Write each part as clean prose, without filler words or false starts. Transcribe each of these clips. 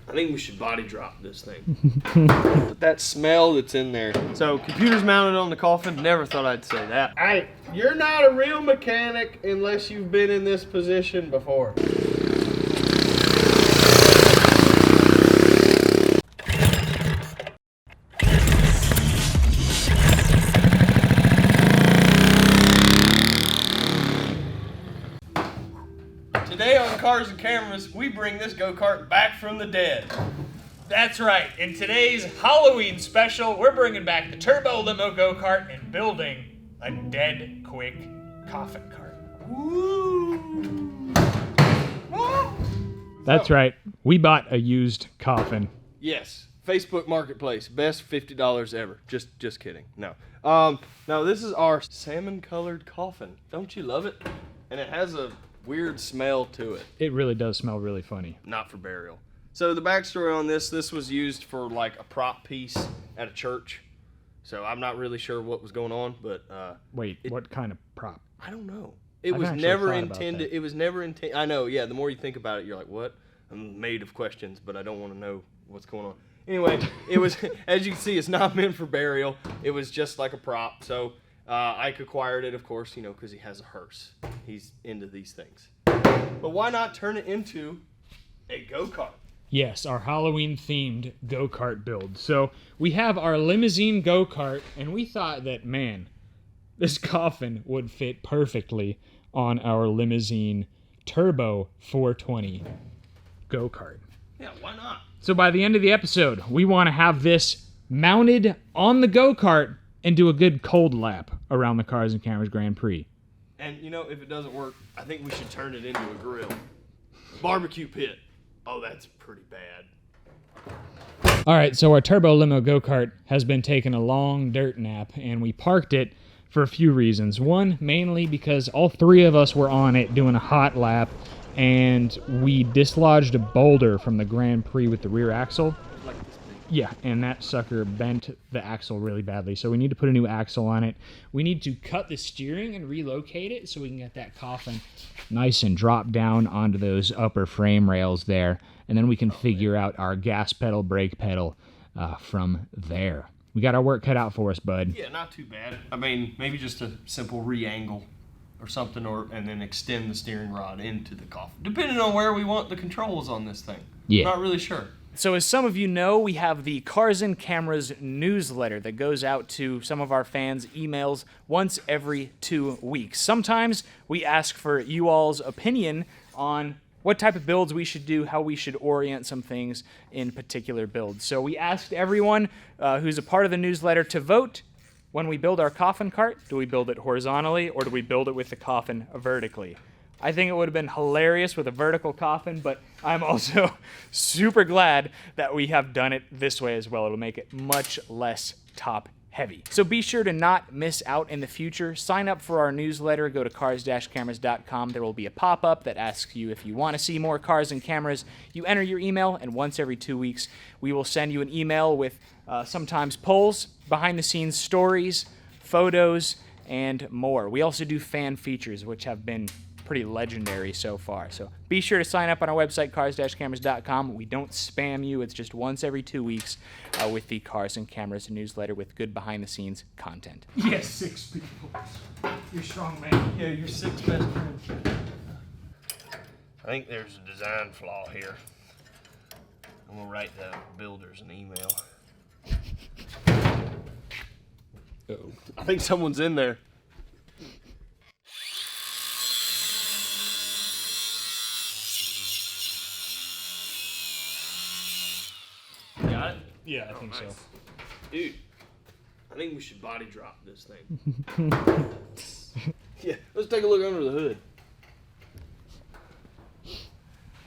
I think we should body drop this thing. But that smell that's in there. So, computers mounted on the coffin. Never thought I'd say that. Hey, you're not a real mechanic unless you've been in this position before. Today on Cars and Cameras, we bring this go-kart back from the dead. That's right. In today's Halloween special, we're bringing back the Turbo Limo go-kart and building a dead quick coffin cart. Woo! That's right. We bought a used coffin. Yes, Facebook Marketplace, best $50 ever. Just kidding. No. No, this is our salmon-colored coffin. Don't you love it? And it has a weird smell to it. It really does smell really funny. Not for burial. So the backstory on this was used for like a prop piece at a church. So I'm not really sure what was going on, but Wait, what kind of prop? I don't know. It I've was actually never thought about intended. that. It was never intended. I know. Yeah. The more you think about it, you're like, what? I'm made of questions, but I don't want to know what's going on. Anyway, it was, as you can see, it's not meant for burial. It was just like a prop. So Ike acquired it, of course, you know, because he has a hearse. He's into these things. But why not turn it into a go-kart? Yes, our Halloween-themed go-kart build. So we have our limousine go-kart, and we thought that, man, this coffin would fit perfectly on our limousine Turbo 420 go-kart. Yeah, why not? So by the end of the episode, we want to have this mounted on the go-kart and do a good cold lap around the Cars and Cameras Grand Prix. And, you know, if it doesn't work, I think we should turn it into a grill. Barbecue pit. Oh, that's pretty bad. All right, so our Turbo Limo go-kart has been taking a long dirt nap, and we parked it for a few reasons. One, mainly because all three of us were on it doing a hot lap, and we dislodged a boulder from the Grand Prix with the rear axle. Like this big. Yeah, and that sucker bent the axle really badly, so we need to put a new axle on it. We need to cut the steering and relocate it so we can get that coffin nice and drop down onto those upper frame rails there, and then we can figure out our gas pedal, brake pedal from there. We got our work cut out for us, bud. Yeah, not too bad. I mean, maybe just a simple re-angle or something, and then extend the steering rod into the coffin, depending on where we want the controls on this thing. Yeah. Not really sure. So as some of you know, we have the Cars and Cameras newsletter that goes out to some of our fans' emails once every 2 weeks. Sometimes we ask for you all's opinion on what type of builds we should do, how we should orient some things in particular builds. So we asked everyone who's a part of the newsletter to vote when we build our coffin cart. Do we build it horizontally or do we build it with the coffin vertically? I think it would have been hilarious with a vertical coffin, but I'm also super glad that we have done it this way as well. It'll make it much less top heavy. So be sure to not miss out in the future. Sign up for our newsletter. Go to cars-cameras.com. There will be a pop-up that asks you if you want to see more Cars and Cameras. You enter your email, and once every 2 weeks, we will send you an email with sometimes polls, behind-the-scenes stories, photos, and more. We also do fan features, which have been pretty legendary so far. So be sure to sign up on our website, cars-cameras.com. We don't spam you. It's just once every 2 weeks with the Cars and Cameras newsletter with good behind-the-scenes content. Yes, 6 people. You're strong, man. Yeah, your 6 best friends. I think there's a design flaw here. I'm gonna write the builders an email. Uh-oh. I think someone's in there. Got it? Yeah, I think so. Dude, I think we should body drop this thing. Yeah, let's take a look under the hood.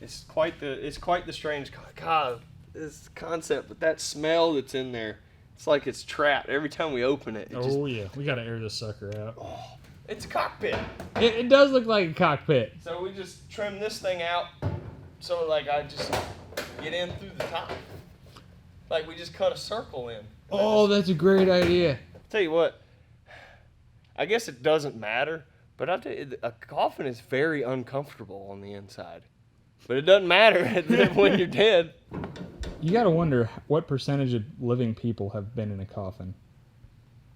It's quite the strange this concept, but that smell that's in there, it's like it's trapped. Every time we open it, Yeah, we gotta air this sucker out. Oh, it's a cockpit. It does look like a cockpit. So we just trim this thing out, so like I just get in through the top. Like we just cut a circle in. Oh, that's a great idea. Tell you what, I guess it doesn't matter, but I'll tell you, a coffin is very uncomfortable on the inside. But it doesn't matter when you're dead. You gotta wonder what percentage of living people have been in a coffin.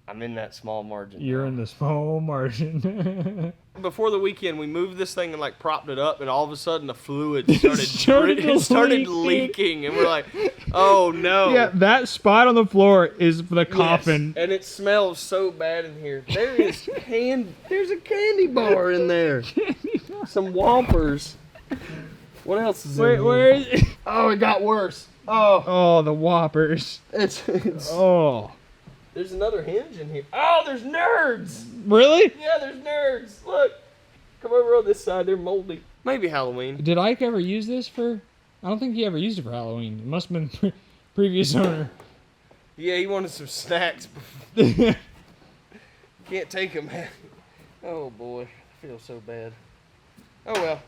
I'm in that small margin. You're now. in the small margin. Before the weekend, we moved this thing and like propped it up, and all of a sudden the fluid started It started leaking, and we're like, "Oh no!" Yeah, that spot on the floor is the coffin. Yes, and it smells so bad in here. There's a candy bar in there. Some Whompers. What else is in here? Where is it? Oh, it got worse. Oh, Oh, the Whoppers. it's Oh. There's another hinge in here. Oh, there's nerds. Really? Yeah, there's nerds. Look. Come over on this side. They're moldy. Maybe Halloween. Did Ike ever use this for... I don't think he ever used it for Halloween. It must have been previous owner. Yeah, he wanted some snacks. Can't take them. Oh, boy. I feel so bad. Oh, well.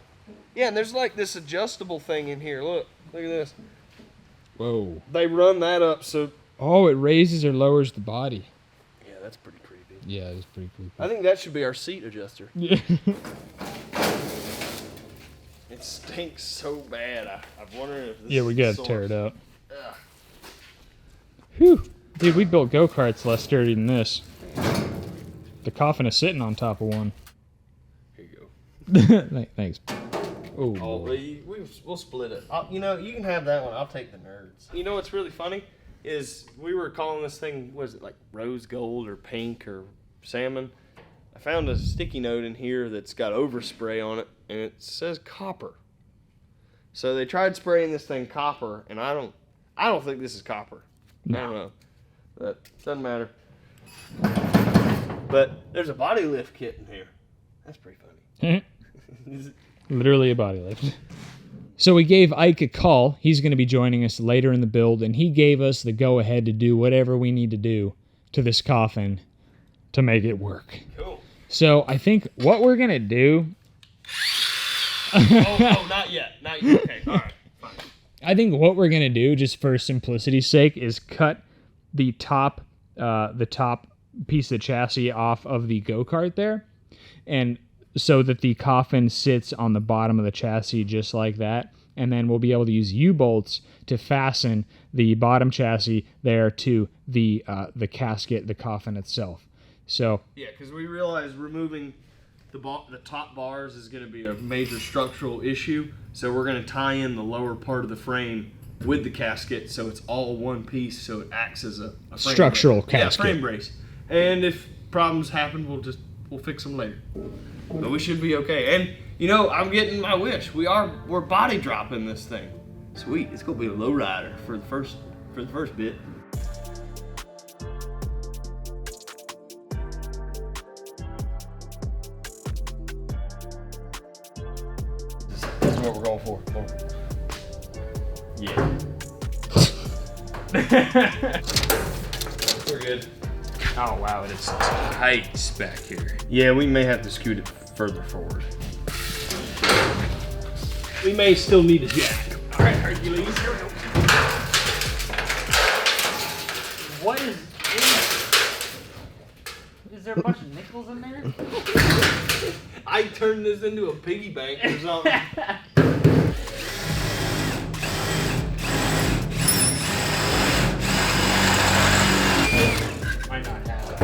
Yeah, and there's like this adjustable thing in here. Look. Look at this. Whoa. They run that up so... Oh, it raises or lowers the body. Yeah, that's pretty creepy. Yeah, it's pretty creepy. I think that should be our seat adjuster. Yeah. It stinks so bad. I'm wondering if this Yeah, we is gotta the tear it source. up. Ugh. Whew. Dude, we built go-karts less sturdy than this. The coffin is sitting on top of one. Here you go. Thanks. Oh, Oh, we'll split it. You know, you can have that one. I'll take the nerds. You know what's really funny is we were calling this thing, was it like rose gold or pink or salmon? I found a sticky note in here that's got overspray on it, and it says copper. So they tried spraying this thing copper, and I don't think this is copper. No. I don't know. But doesn't matter. But there's a body lift kit in here. That's pretty funny. Literally a body lift. So we gave Ike a call. He's going to be joining us later in the build, and he gave us the go-ahead to do whatever we need to do to this coffin to make it work. Cool. So I think what we're going to do... Oh, not yet. Not yet. Okay, all right. Fine. I think what we're going to do, just for simplicity's sake, is cut the top piece of chassis off of the go-kart there, and so that the coffin sits on the bottom of the chassis just like that, and then we'll be able to use U-bolts to fasten the bottom chassis there to the casket, the coffin itself. So Yeah, because we realized removing the top bars is going to be a major structural issue, so we're going to tie in the lower part of the frame with the casket so it's all one piece, so it acts as a frame Structural brace. casket. Yeah, frame brace. And if problems happen, we'll fix them later. But we should be okay. And you know, I'm getting my wish. We're body dropping this thing. Sweet. It's gonna be a low rider for the first bit. This is what we're going for. Come on. Yeah. We're good. Oh wow, it is tight back here. Yeah, we may have to scoot it further forward. We may still need a jack. All right, Hercules, here we go. What is in there? Is there a bunch of nickels in there? I turned this into a piggy bank or something. Might not have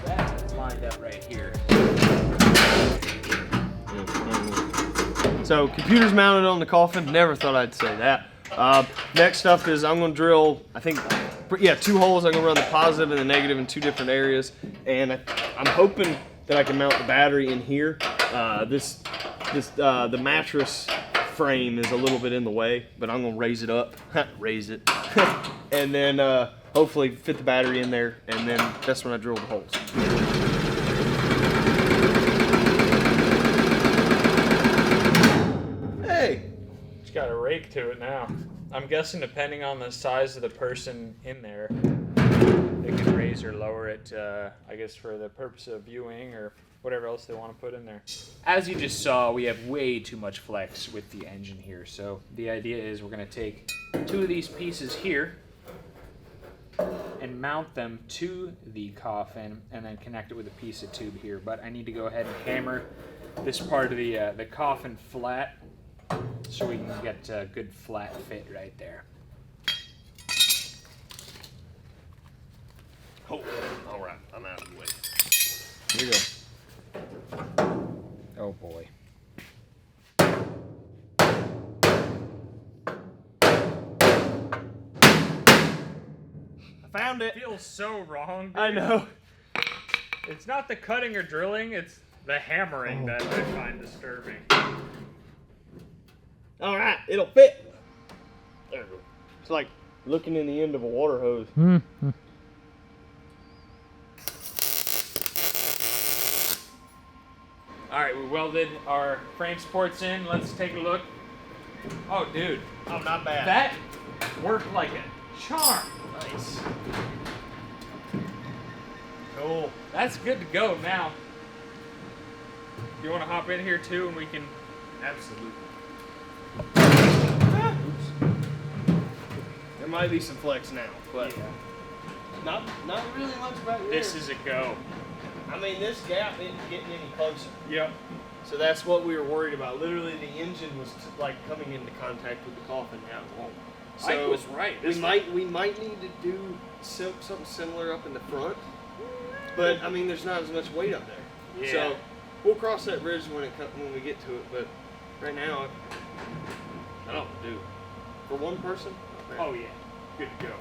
that lined up right here. So, computers mounted on the coffin. Never thought I'd say that. Next up is I'm going to drill, I think, 2 holes. I'm going to run the positive and the negative in 2 different areas. And I'm hoping that I can mount the battery in here. The mattress frame is a little bit in the way, but I'm going to raise it up. Raise it. And then hopefully fit the battery in there. And then that's when I drill the holes. Hey! It's got a rake to it now. I'm guessing depending on the size of the person in there, they can raise or lower it, I guess for the purpose of viewing or whatever else they want to put in there. As you just saw, we have way too much flex with the engine here. So the idea is we're going to take 2 of these pieces here and mount them to the coffin and then connect it with a piece of tube here. But I need to go ahead and hammer this part of the coffin flat so we can get a good flat fit right there. Oh, all right. I'm out of the way. Here you go. Oh boy. I found it. Feels so wrong. Dude. I know. It's not the cutting or drilling, it's the hammering that I find disturbing. All right, it'll fit. There we go. It's like looking in the end of a water hose. All right, we welded our frame supports in. Let's take a look. Oh, dude, Oh, not bad. that worked like a charm. Nice. Cool. That's good to go now. You want to hop in here too, and we can. Absolutely. There might be some flex now, but not really much back there. This is a go. I mean, this gap isn't getting any closer. Yep. So that's what we were worried about. Literally, the engine was like coming into contact with the coffin now. Mike was right. We might need to do something similar up in the front, but I mean, there's not as much weight up there. Yeah. So we'll cross that bridge when we get to it. But right now, I don't do it. For one person. Oh yeah. Good to go.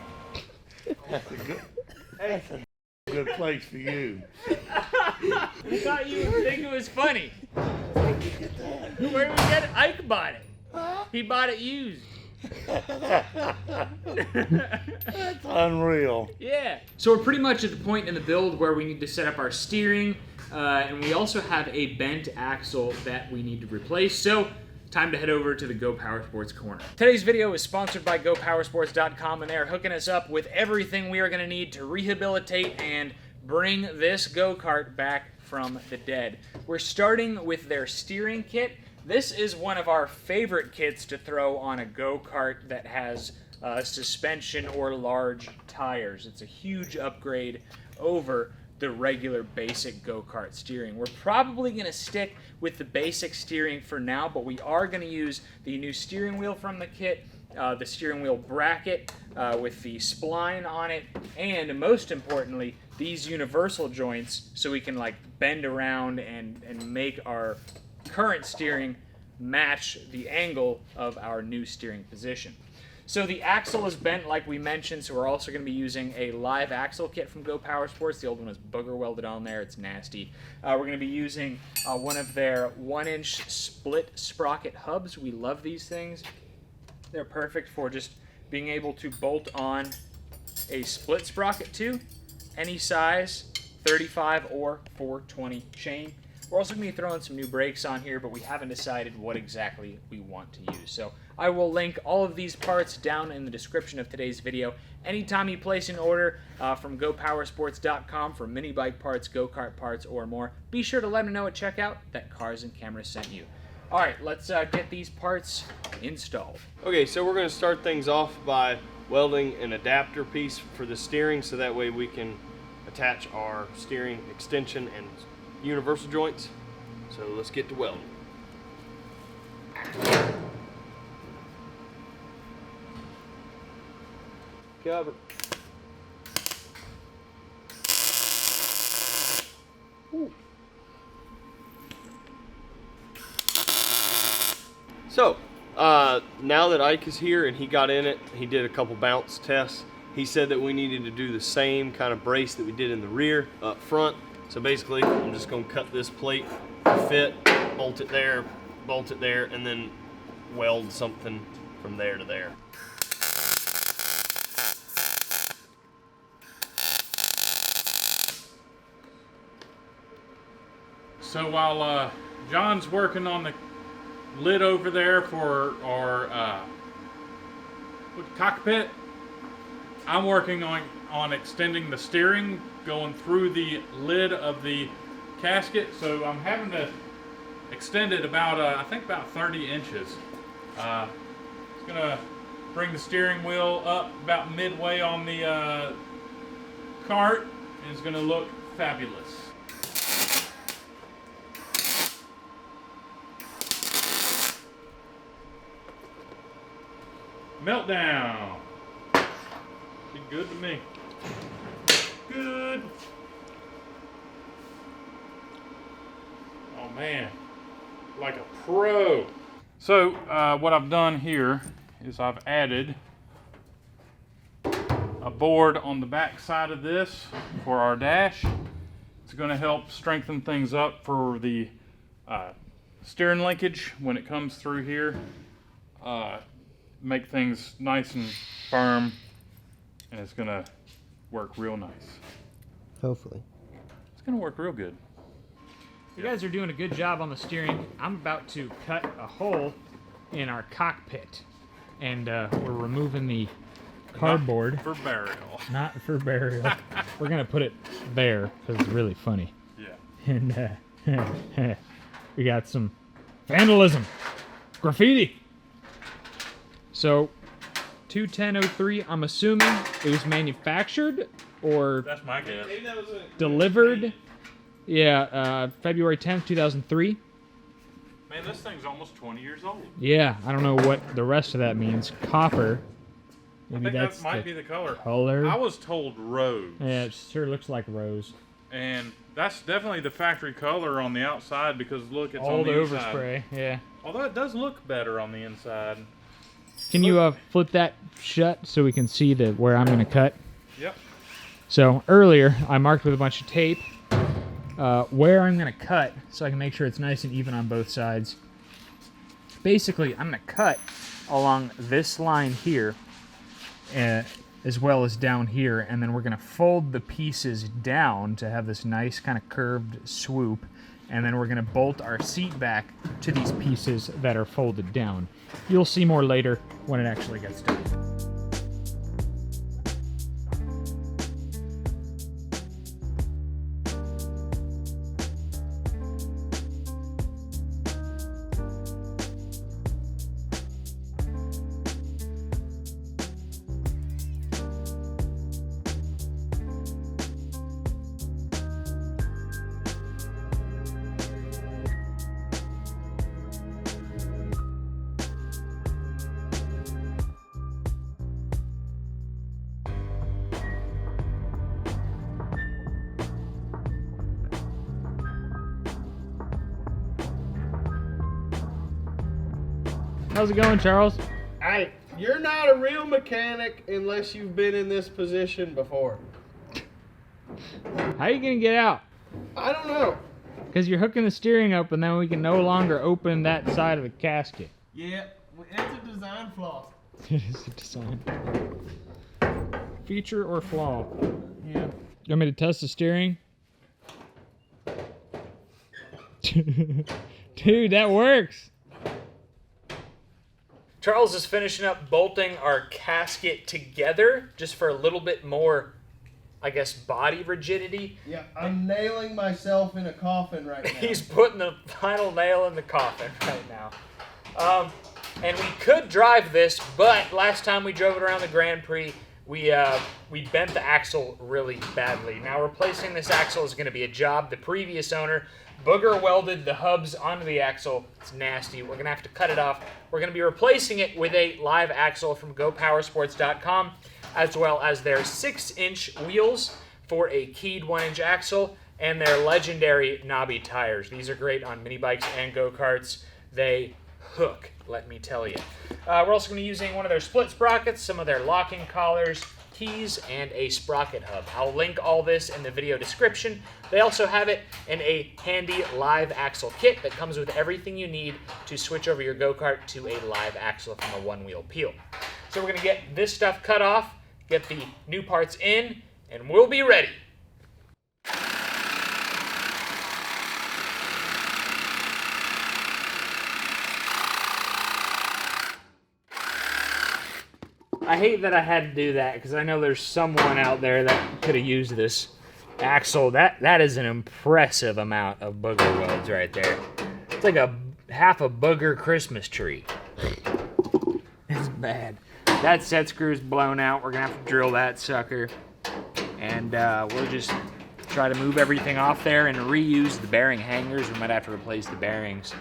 That's a good place for you. I thought you would think it was funny. Where did we get it? Ike bought it. He bought it used. That's unreal. Yeah. So we're pretty much at the point in the build where we need to set up our steering, and we also have a bent axle that we need to replace. So time to head over to the Go Power Sports corner. Today's video is sponsored by GoPowerSports.com, and they are hooking us up with everything we are going to need to rehabilitate and bring this go-kart back from the dead. We're starting with their steering kit. This is one of our favorite kits to throw on a go-kart that has suspension or large tires. It's a huge upgrade over the regular basic go-kart steering. We're probably going to stick with the basic steering for now, but we are going to use the new steering wheel from the kit, the steering wheel bracket with the spline on it, and most importantly, these universal joints so we can like bend around and make our current steering match the angle of our new steering position. So the axle is bent like we mentioned, so we're also going to be using a live axle kit from Go Power Sports. The old one is booger welded on there. It's nasty. We're going to be using one of their 1-inch split sprocket hubs. We love these things. They're perfect for just being able to bolt on a split sprocket to any size, 35 or 420 chain. We're also going to be throwing some new brakes on here, but we haven't decided what exactly we want to use. So I will link all of these parts down in the description of today's video. Anytime you place an order from GoPowerSports.com for mini bike parts, go-kart parts, or more, be sure to let them know at checkout that Cars and Cameras sent you. All right, let's get these parts installed. Okay, so we're going to start things off by welding an adapter piece for the steering, so that way we can attach our steering extension and universal joints. So let's get to welding. Cover. Ooh. So, now that Ike is here and he got in it, he did a couple bounce tests. He said that we needed to do the same kind of brace that we did in the rear up front. So basically, I'm just going to cut this plate to fit, bolt it there, and then weld something from there to there. So while John's working on the lid over there for our cockpit, I'm working on extending the steering, going through the lid of the casket. So I'm having to extend it about, I think about 30 inches. It's gonna bring the steering wheel up about midway on the cart, and it's gonna look fabulous. Meltdown. Be good to me. Good. Oh man, like a pro. So what I've done here is I've added a board on the back side of this for our dash. It's going to help strengthen things up for the steering linkage when it comes through here. Make things nice and firm, and it's going to work real nice. Hopefully. It's going to work real good. You guys are doing a good job on the steering. I'm about to cut a hole in our cockpit, and we're removing the cardboard. Not for burial. Not for burial. We're gonna put it there because it's really funny. Yeah. And we got some vandalism, graffiti. So 21003. I'm assuming it was manufactured or That's my guess. delivered. Yeah, February 10th, 2003. Man, this thing's almost 20 years old. Yeah, I don't know what the rest of that means. Copper. I Maybe think that's that might the be the color. color. I was told rose. Yeah, it sure looks like rose. And that's definitely the factory color on the outside because look, it's All on the the inside. overspray, yeah. Although it does look better on the inside. Can you flip that shut so we can see where I'm gonna cut? Yep. So earlier I marked with a bunch of tape where I'm gonna cut so I can make sure it's nice and even on both sides. Basically, I'm gonna cut along this line here, as well as down here, and then we're gonna fold the pieces down to have this nice kind of curved swoop, and then we're gonna bolt our seat back to these pieces that are folded down. You'll see more later when it actually gets done. How's it going, Charles? Hey, you're not a real mechanic unless you've been in this position before. How are you gonna get out? I don't know. Because you're hooking the steering up, and then we can no longer open that side of the casket. Yeah, it's a design flaw. It is a design. Feature or flaw? Yeah. You want me to test the steering? Dude, that works. Charles is finishing up bolting our casket together just for a little bit more, I guess, body rigidity. Yeah, I'm nailing myself in a coffin right now. He's putting the final nail in the coffin right now. And we could drive this, but last time we drove it around the Grand Prix, we bent the axle really badly. Now replacing this axle is going to be a job. The previous owner booger welded the hubs onto the axle. It's nasty. We're going to have to cut it off. We're going to be replacing it with a live axle from GoPowersports.com, as well as their 6-inch wheels for a keyed 1-inch axle and their legendary knobby tires. These are great on mini bikes and go-karts. They hook, let me tell you. We're also going to be using one of their split sprockets, some of their locking collars, keys, and a sprocket hub. I'll link all this in the video description. They also have it in a handy live axle kit that comes with everything you need to switch over your go-kart to a live axle from a one-wheel peel. So we're going to get this stuff cut off, get the new parts in, and we'll be ready. I hate that I had to do that because I know there's someone out there that could have used this axle. That is an impressive amount of booger welds right there. It's like half a booger Christmas tree. It's bad. That set screw's blown out. We're gonna have to drill that sucker, and we'll just try to move everything off there and reuse the bearing hangers. We might have to replace the bearings,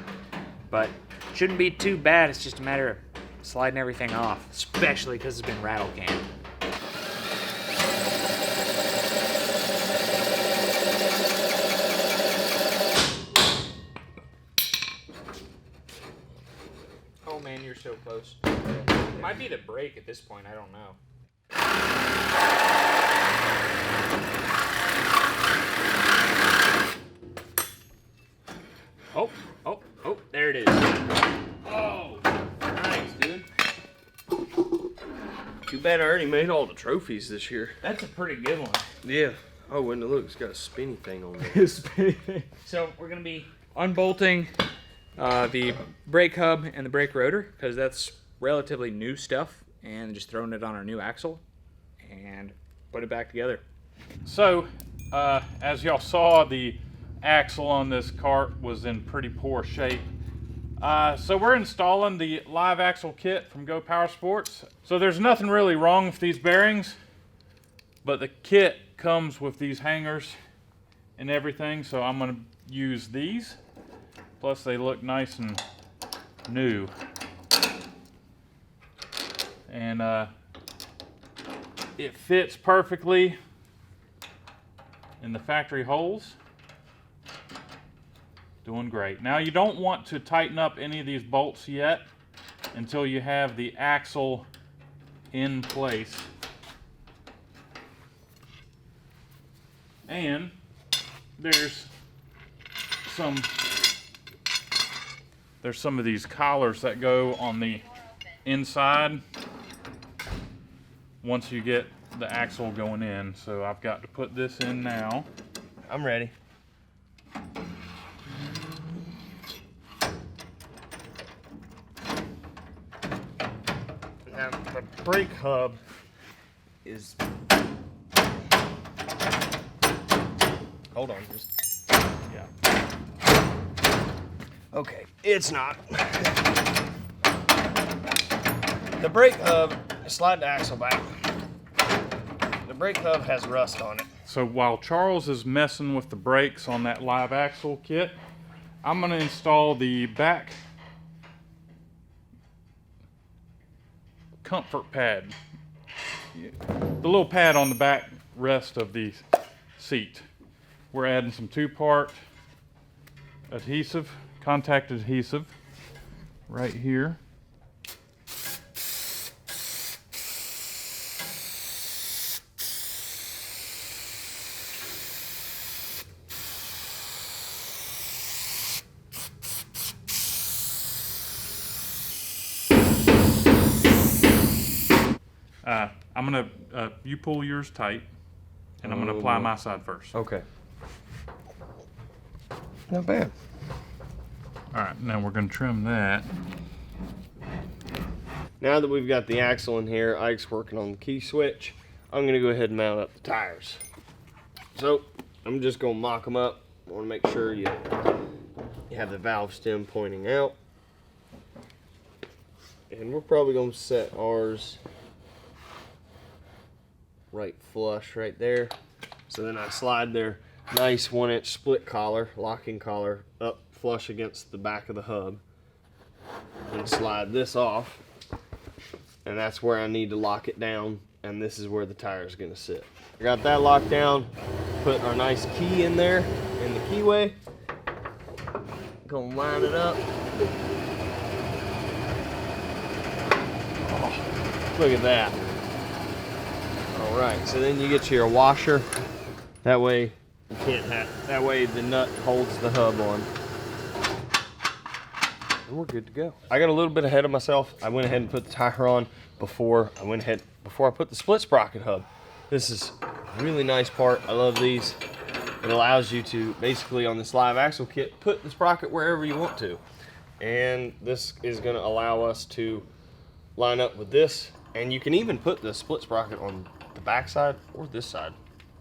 but shouldn't be too bad. It's just a matter of sliding everything off, especially because it's been rattle canned. Oh man, you're so close. Might be the brake at this point, I don't know. Oh, there it is. Oh, nice, dude. Too bad I already made all the trophies this year. That's a pretty good one. Yeah. Oh, and look, it's got a spinny thing on there. So we're gonna be unbolting the brake hub and the brake rotor, because that's relatively new stuff, and just throwing it on our new axle and put it back together. So, as y'all saw, the axle on this cart was in pretty poor shape. So we're installing the live axle kit from Go Power Sports. So there's nothing really wrong with these bearings, but the kit comes with these hangers and everything, so I'm gonna use these. Plus they look nice and new. And it fits perfectly in the factory holes. Doing great. Now you don't want to tighten up any of these bolts yet until you have the axle in place. And there's some of these collars that go on the inside once you get the axle going in. So I've got to put this in now. I'm ready. Now the brake hub is. Hold on, just. Yeah. Okay, it's not. The brake hub, slide the axle back. The brake hub has rust on it. So while Charles is messing with the brakes on that live axle kit, I'm going to install the back comfort pad. The little pad on the back rest of the seat. We're adding some 2-part adhesive, contact adhesive, right here. I'm gonna, you pull yours tight, and I'm gonna apply my side first. Okay. Not bad. All right, now we're gonna trim that. Now that we've got the axle in here, Ike's working on the key switch. I'm gonna go ahead and mount up the tires. So I'm just gonna mock them up. I wanna make sure you have the valve stem pointing out. And we're probably gonna set ours right flush right there. So then I slide their nice 1-inch split collar, locking collar, up flush against the back of the hub. And slide this off. And that's where I need to lock it down. And this is where the tire is gonna sit. I got that locked down. Put our nice key in there, in the keyway. Gonna line it up. Oh, look at that. All right, so then you get your washer. That way you can't have, that way the nut holds the hub on. And we're good to go. I got a little bit ahead of myself. I went ahead and put the tire on before I put the split sprocket hub. This is a really nice part. I love these. It allows you to basically on this live axle kit put the sprocket wherever you want to. And this is gonna allow us to line up with this. And you can even put the split sprocket on the back side or this side.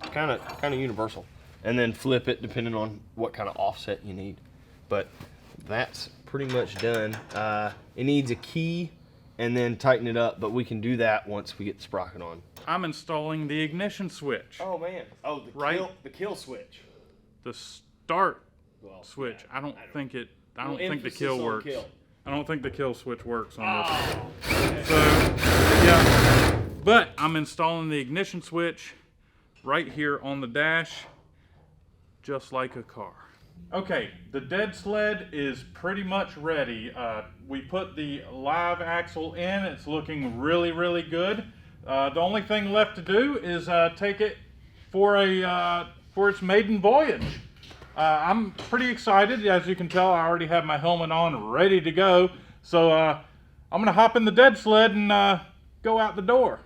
It's kind of universal. And then flip it depending on what kind of offset you need. But that's pretty much done. It needs a key and then tighten it up, but we can do that once we get the sprocket on. I'm installing the ignition switch. Oh man! Oh, the kill switch. The start switch. I don't think the kill works. I don't think the kill switch works on this. So, yeah. But I'm installing the ignition switch right here on the dash, just like a car. Okay, the dead sled is pretty much ready. We put the live axle in. It's looking really, really good. The only thing left to do is take it for its maiden voyage. I'm pretty excited. As you can tell, I already have my helmet on, ready to go. So I'm gonna hop in the dead sled and go out the door.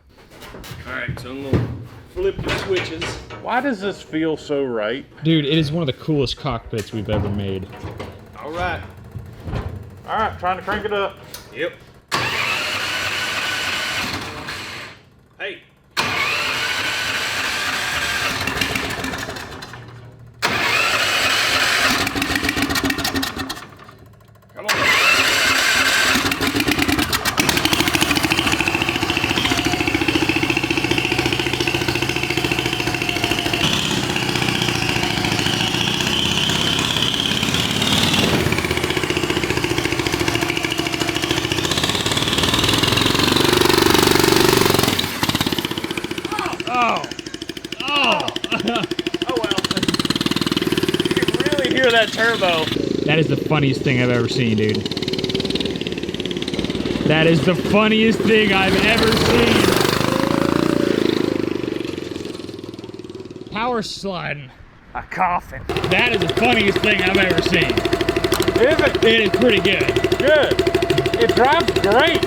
All right, so I'm gonna flip the switches. Why does this feel so right? Dude, it is one of the coolest cockpits we've ever made. All right. All right, trying to crank it up. Yep. Hey. Come on. That turbo. That is the funniest thing I've ever seen, dude. That is the funniest thing I've ever seen. Power sliding. A coffin. That is the funniest thing I've ever seen. Is it? It is pretty good. Good. It drives great.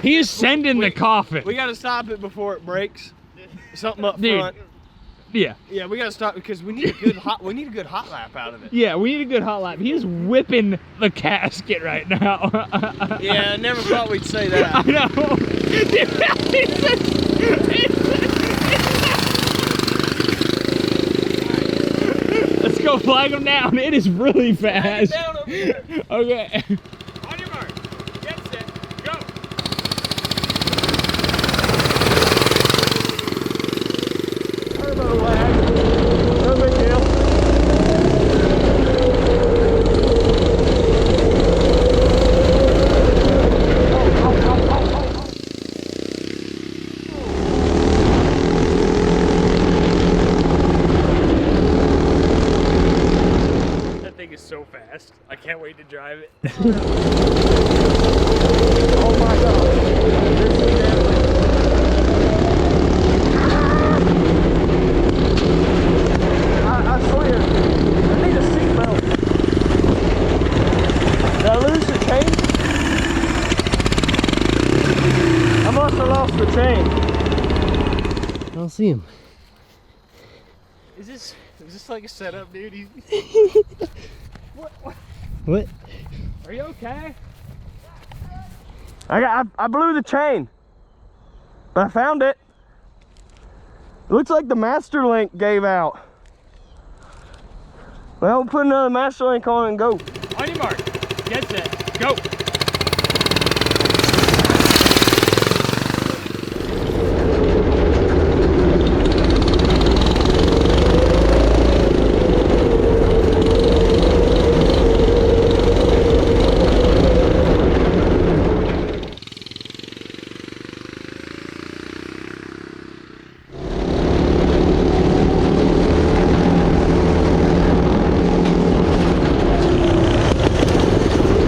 He is sending the coffin. We gotta stop it before it breaks. Something up Dude. front. Yeah. Yeah, we gotta stop because we need a good hot. We need a good hot lap out of it. Yeah, we need a good hot lap. He is whipping the casket right now. Yeah, I never thought we'd say that. I know. Let's go flag him down. It is really fast. Down over here. Okay. On your mark. Get set. Go. Turbo lag. No big deal. That thing is so fast. I can't wait to drive it. Oh my god. This is deadly. I swear, I need a seatbelt. Did I lose the chain? I must have lost the chain. I don't see him. Is this like a setup, dude? What? Are you okay? I blew the chain, but I found it. It looks like the master link gave out. Well, we'll put another master link on and go. On your mark. Get set. Go.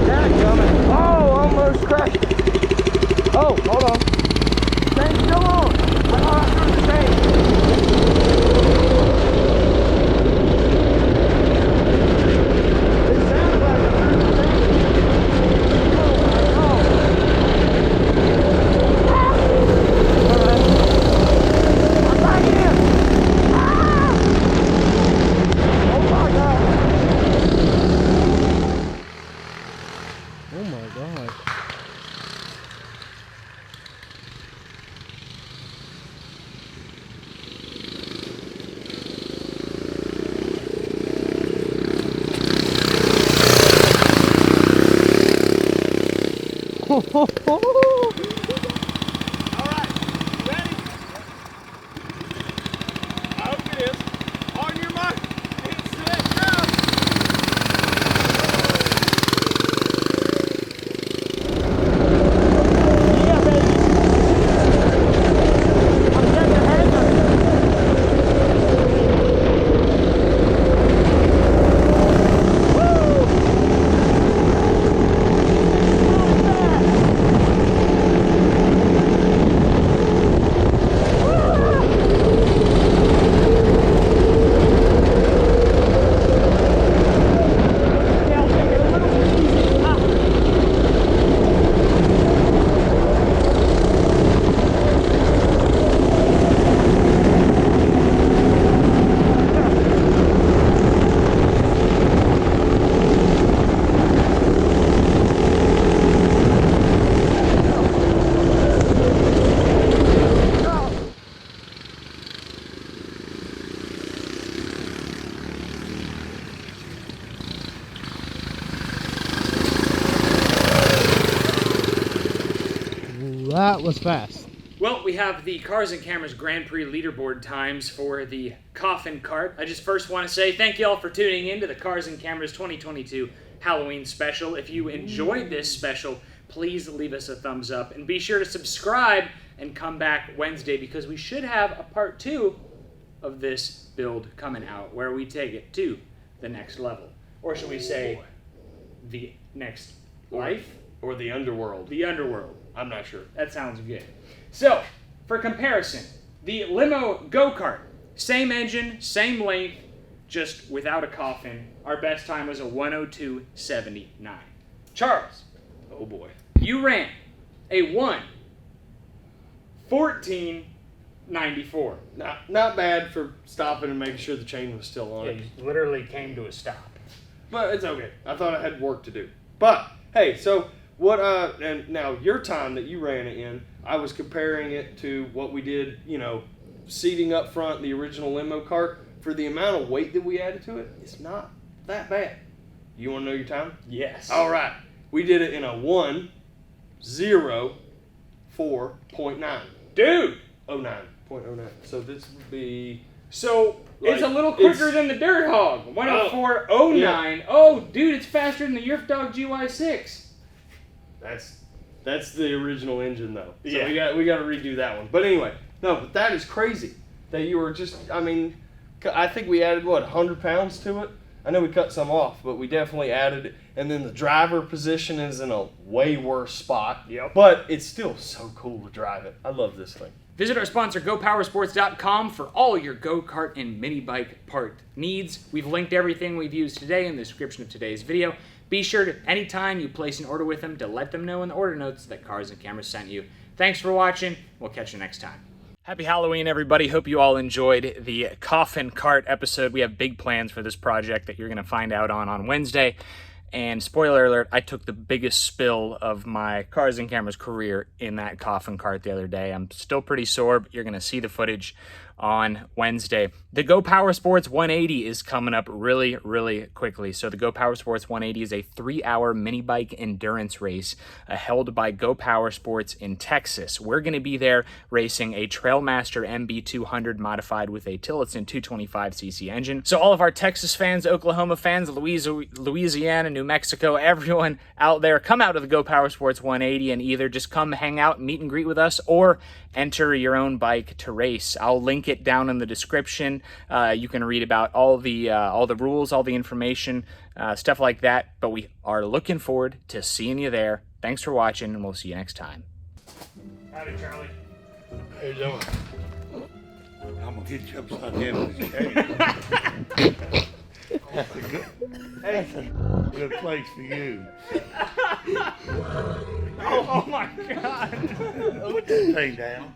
Dadgummit. was fast. Well, we have the Cars and Cameras Grand Prix leaderboard times for the Coffin Kart. I just first want to say thank you all for tuning in to the Cars and Cameras 2022 Halloween special. If you enjoyed this special, please leave us a thumbs up and be sure to subscribe and come back Wednesday because we should have a part 2 of this build coming out where we take it to the next level. Or should we say the next life? Or the underworld. The underworld. I'm not sure. That sounds good. So, for comparison, the limo go-kart, same engine, same length, just without a coffin. Our best time was a 1:02.79. Charles. Oh boy. You ran a 1:14.94. Not bad for stopping and making sure the chain was still on it. It literally came to a stop. But it's okay. I thought I had work to do. But hey, so what? And now your time that you ran it in, I was comparing it to what we did. You know, seating up front, the original limo cart. For the amount of weight that we added to it, it's not that bad. You want to know your time? Yes. All right. We did it in a 1:04.9. Dude. 09.09. So this would be. So, it's a Like, little quicker it's- than the Dirt Hog. 1:04.09. Oh, dude, it's faster than the Yerf Dog GY6. That's the original engine though. So Yeah. we got to redo that one. But anyway, no, but that is crazy that you were just. I mean, I think we added 100 pounds to it. I know we cut some off, but we definitely added it. And then the driver position is in a way worse spot. Yep. But it's still so cool to drive it. I love this thing. Visit our sponsor, GoPowersports.com, for all your go-kart and mini bike part needs. We've linked everything we've used today in the description of today's video. Be sure to, anytime you place an order with them, to let them know in the order notes that Cars and Cameras sent you. Thanks for watching. We'll catch you next time. Happy Halloween, everybody. Hope you all enjoyed the Coffin Kart episode. We have big plans for this project that you're going to find out on Wednesday. And spoiler alert, I took the biggest spill of my Cars and Cameras career in that Coffin Kart the other day. I'm still pretty sore, but you're going to see the footage on Wednesday. The Go Power Sports 180 is coming up really, really quickly. So the Go Power Sports 180 is a 3-hour mini bike endurance race held by Go Power Sports in Texas. We're going to be there racing a Trailmaster MB200 modified with a Tillotson 225cc engine. So all of our Texas fans, Oklahoma fans, Louisiana, New Mexico, everyone out there, come out to the Go Power Sports 180 and either just come hang out and meet and greet with us or enter your own bike to race. I'll link it down in the description. You can read about all the rules, all the information, stuff like that. But we are looking forward to seeing you there. Thanks for watching, and we'll see you next time. Howdy, Charlie. How you doing? I'm gonna get you upside down with this cage. That's a good place for you. Oh my God. Put that thing down.